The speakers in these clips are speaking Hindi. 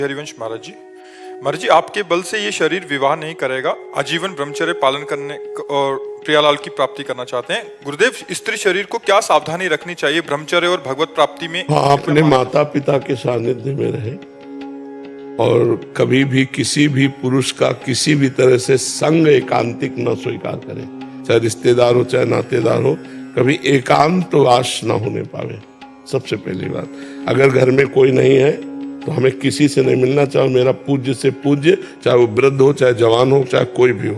हरिवंश महाराज जी आपके बल से ये शरीर विवाह नहीं करेगा, आजीवन ब्रह्मचर्य पालन करने और प्रियालाल की प्राप्ति करना चाहते हैं। गुरुदेव, स्त्री शरीर को क्या सावधानी रखनी चाहिए ब्रह्मचर्य और भगवत प्राप्ति में? हाँ, अपने माता पिता के सानिध्य में रहे और कभी भी किसी भी पुरुष का किसी भी तरह से संग एकांतिक न स्वीकार करे, चाहे रिश्तेदार हो चाहे नातेदार हो, कभी एकांत वास न होने पावे। सबसे पहली बात, अगर घर में कोई नहीं है तो हमें किसी से नहीं मिलना, चाहे मेरा पूज्य से पूज्य, चाहे वो वृद्ध हो चाहे जवान हो चाहे कोई भी हो,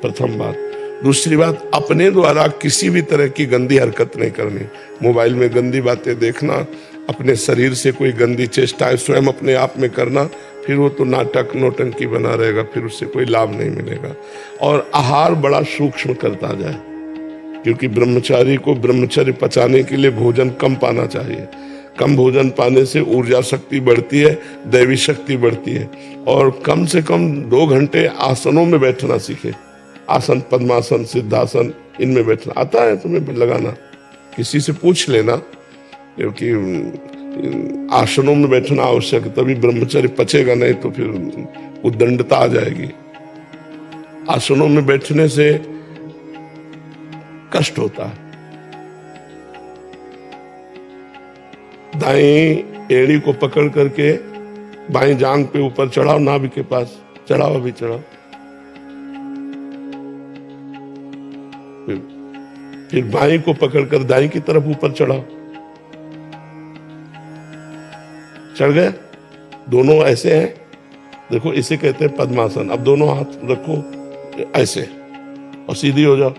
प्रथम बात। दूसरी बात, अपने द्वारा किसी भी तरह की गंदी हरकत नहीं करनी। मोबाइल में गंदी बातें देखना, अपने शरीर से कोई गंदी चेष्टाएं स्वयं अपने आप में करना, फिर वो तो नाटक नौटंकी बना रहेगा, फिर उससे कोई लाभ नहीं मिलेगा। और आहार बड़ा सूक्ष्म करता जाए, क्योंकि ब्रह्मचारी को ब्रह्मचर्य पचाने के लिए भोजन कम पाना चाहिए। कम भोजन पाने से ऊर्जा शक्ति बढ़ती है, दैवी शक्ति बढ़ती है। और कम से कम 2 घंटे आसनों में बैठना सीखे। आसन, पद्मासन, सिद्धासन, इनमें बैठना आता है तुम्हें लगाना, किसी से पूछ लेना, क्योंकि आसनों में बैठना आवश्यक है, तभी ब्रह्मचर्य पचेगा, नहीं तो फिर उद्दंडता आ जाएगी। आसनों में बैठने से कष्ट होता है। दाईं एड़ी को पकड़ करके बाईं जांग पे ऊपर चढ़ाओ, नाभि के पास चढ़ाओ, अभी चढ़ाओ। फिर बाईं को पकड़कर दाईं की तरफ ऊपर चढ़ाओ। चढ़ गए? दोनों ऐसे हैं, देखो इसे कहते हैं पद्मासन। अब दोनों हाथ रखो ऐसे और सीधी हो जाओ।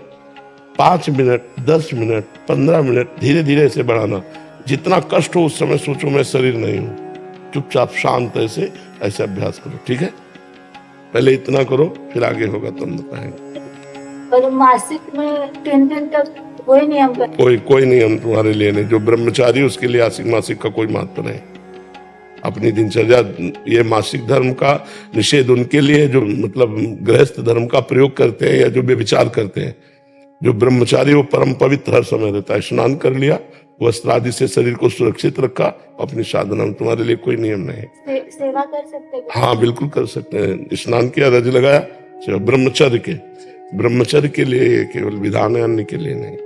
5 मिनट, 10 मिनट, 15 मिनट धीरे धीरे ऐसे बढ़ाना। जितना कष्ट हो उस समय सोचो मैं शरीर नहीं हूं, चुपचाप शांत ऐसे अभ्यास करो, ठीक है? पहले इतना करो, फिर आगे होगा तो हम बताएंगे। और मासिक में 3 दिन तक कोई नियम कोई नियम तुम्हारे लिए नहीं। जो ब्रह्मचारी उसके लिए मासिक का कोई महत्व नहीं। अपनी दिनचर्या, ये मासिक धर्म का निषेध उनके लिए जो मतलब गृहस्थ धर्म का प्रयोग करते हैं या जो व्यभिचार करते हैं। जो ब्रह्मचारी वो परम पवित्र हर समय रहता है। स्नान कर लिया, वस्त्र आदि से शरीर को सुरक्षित रखा, अपनी साधना में तुम्हारे लिए कोई नियम नहीं। सेवा कर सकते हैं? हाँ, बिल्कुल कर सकते हैं। स्नान किया, रज लगाया, ब्रह्मचर्य के लिए केवल विधान है, अन्य के लिए नहीं।